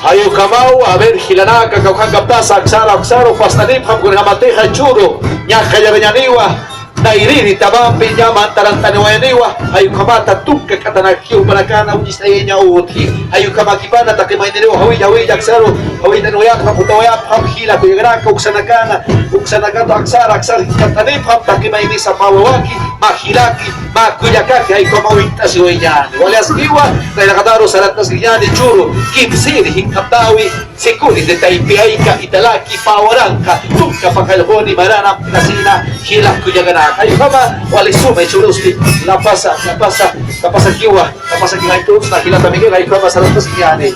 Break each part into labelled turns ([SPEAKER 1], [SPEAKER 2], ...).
[SPEAKER 1] Ayo kamau, a ver, Gilanaka, Caucanga Plaza, Axara, Axaro, Pastanip, Hamkuramateja, Churo, Ñaja, Yabeñaniwa, Nairiri, Tabambi, Yaman, Tarantanuaniwa, Ayo Kamata, Tuka, Katanakiu, Maracana, Unistayeña, Uti, Ayo Kamakipana, Takimainero, Hawija, Axaro, Hawija, Noyak, Hamutawayap, Hamhila, Kuyagraka, Uxanakana, Uxanakato, Axara, Axar, Katanip, Takimainisa, Mawaki, Mahilaki, Makuyakaki, Ayo Kamawita, Siweñani, Waliasmiwa, Nairagadaru, Saratas, Guillani, Churo, Kimsiri, Kaptawi, Sikuri de Taipiaika, Italaki, Pawaranka, Tunka, Pakalhoni, Marana, Casina, Hila, Kuyaganaka, Ayukama, Walisume, Churusti, La Pasa, Kiwa, Tux, Hilata Miguel, Ayukama, Saratas Guillani.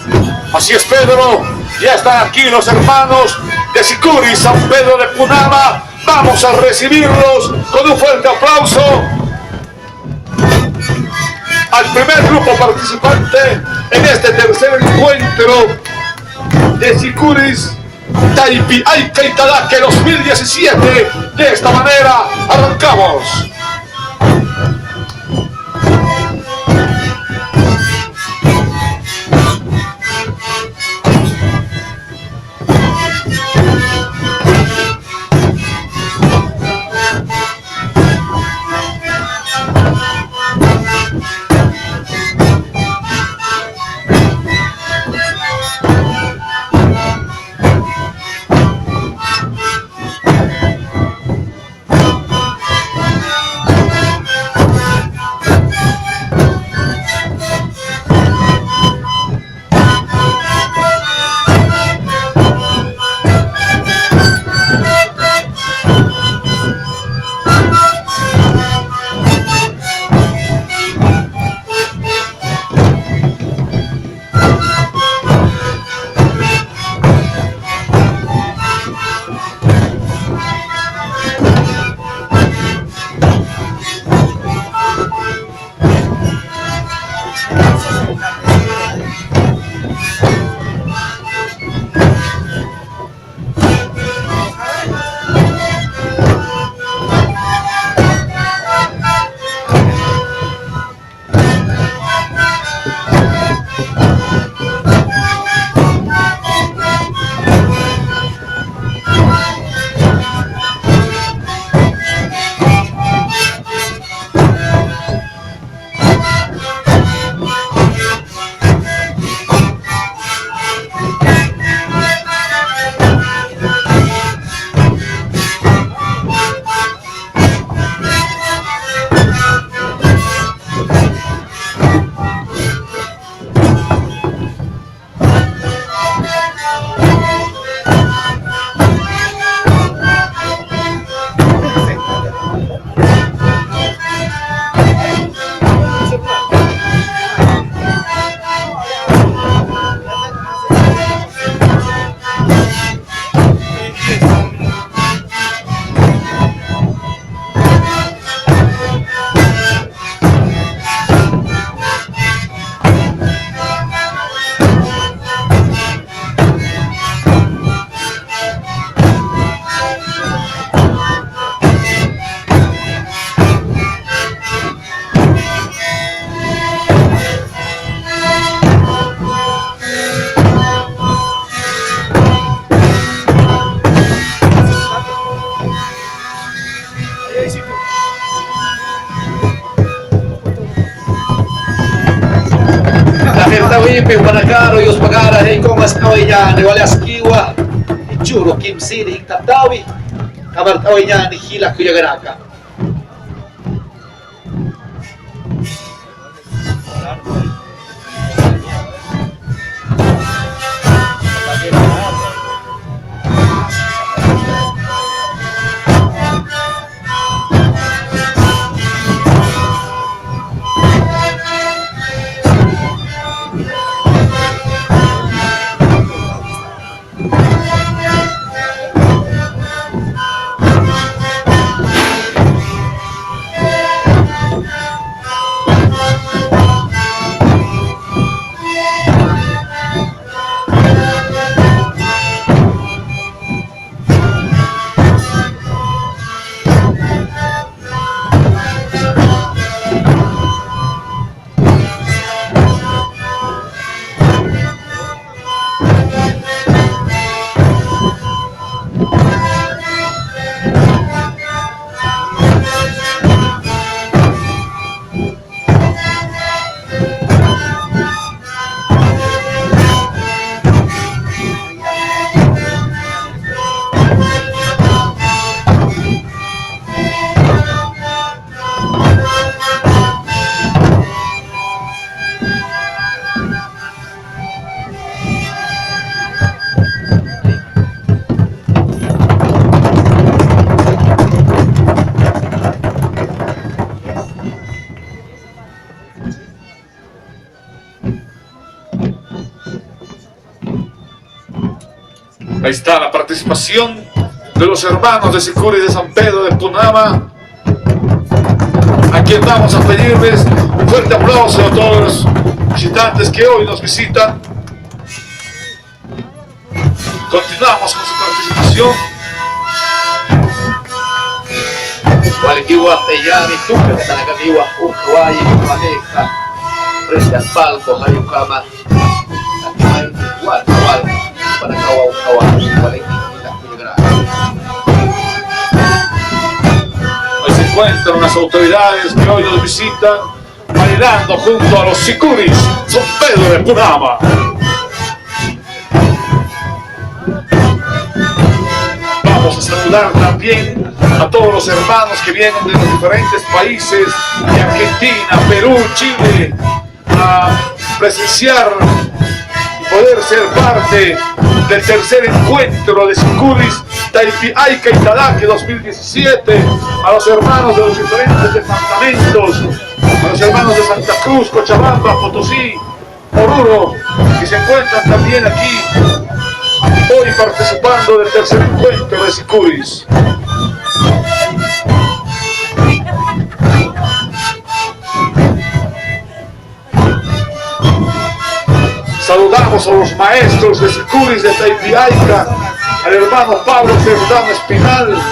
[SPEAKER 2] Así es, Pedro, ya están aquí los hermanos de Sicuri, San Pedro de Punama. Vamos a recibirlos con un fuerte aplauso al primer grupo participante en este tercer encuentro de Sicuris Taipiaika Italaque 2017. De esta manera arrancamos.
[SPEAKER 1] Panakaro, Yos Pagara, Hey, Komas, Kawayan, Walaskiwa, Churo, Kim Siri, Tatawi, Kamar Kawayan, Hila, Kuyagaraka.
[SPEAKER 2] Ahí está la participación de los hermanos de Sicuris de San Pedro de Punama, a quien vamos a pedirles un fuerte aplauso a todos los visitantes que hoy nos visitan. Continuamos con su participación.
[SPEAKER 1] Walikiwa Teyani, Tuca, Tanakakiwa, Uruguay, Maneja, frente al palco, Hayukama, igual, para
[SPEAKER 2] Hoy se encuentran las autoridades que hoy nos visitan bailando junto a los Sicuris San Pedro de Punama. Vamos a saludar también a todos los hermanos que vienen de los diferentes países de Argentina, Perú, Chile, a presenciar y poder ser parte del tercer encuentro de Sicuris Taipiaica Italaque 2017, a los hermanos de los diferentes departamentos, a los hermanos de Santa Cruz, Cochabamba, Potosí, Oruro, que se encuentran también aquí hoy participando del tercer encuentro de Sicuris. Saludamos a los maestros de Sicuris de Taipiaica, al hermano Pablo Cerdán Espinal,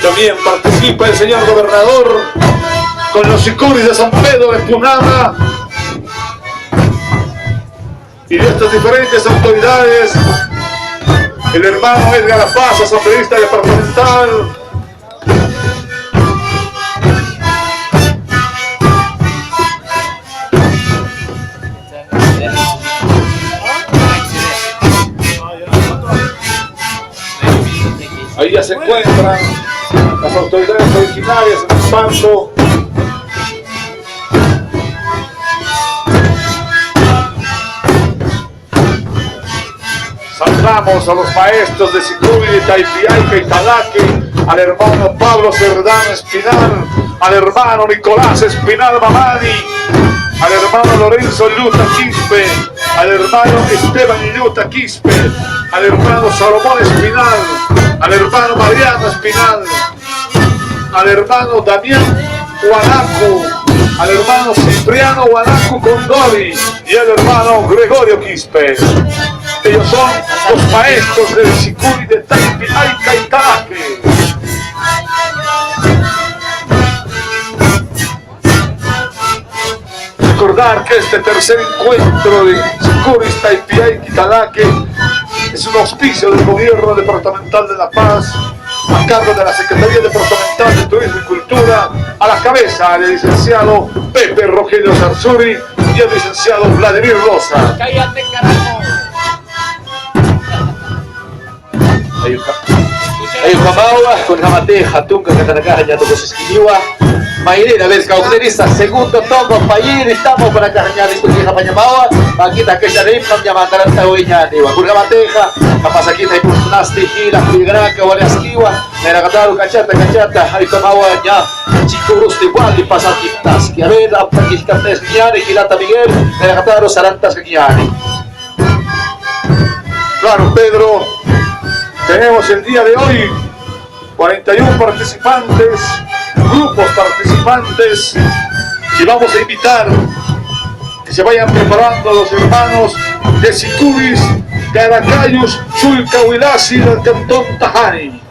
[SPEAKER 2] también participa el señor gobernador con los Sicuris de San Pedro de Punama y de estas diferentes autoridades, el hermano Edgar Apaz, asambleísta departamental, ahí ya se encuentran las autoridades originarias en el paso. Saludamos a los maestros de Sicuris de Taipiaica Italaque, al hermano Pablo Cerdán Espinal, al hermano Nicolás Espinal Mamani, al hermano Lorenzo Luta Quispe, al hermano Esteban Luta Quispe, al hermano Salomón Espinal, al hermano Mariano Espinal, al hermano Damián Guanacu, al hermano Cipriano Guanacu Condori y al hermano Gregorio Quispe. Ellos son los maestros del Sicuris de Taipiaica Italaque. Recordar que este tercer encuentro de Sicuris Taipiaica Italaque es un auspicio del Gobierno Departamental de La Paz, a cargo de la Secretaría Departamental de Turismo y Cultura, a la cabeza del licenciado Pepe Rogelio Sarzuri y el licenciado Vladimir Rosa.
[SPEAKER 3] ¡Cállate, carajo!
[SPEAKER 1] Ayukamawa, con Jamate, Jatunga, Catanacaja, Yatocosesquiliwa, Mayrina, a ver, cauterista, segundo toco, payir, estamos para carñar y tu hija pañamawa, maquita que ya le impam llamando a la uña, digo, curga mateja, capaz aquí te puse unas tijilas, filigrana, vale asquiwa, me la cataron cachata, ahí tomaba ya, chicurus igual y pasaquitas, que a ver, aptaquiscates guiani, Gilata Miguel, me la cataron sarantas guiani.
[SPEAKER 2] Claro, Pedro, tenemos el día de hoy 41 participantes, grupos participantes, y vamos a invitar que se vayan preparando los hermanos de Sicubis, Caracayus, Chulcahuilasi del Cantón Tajani.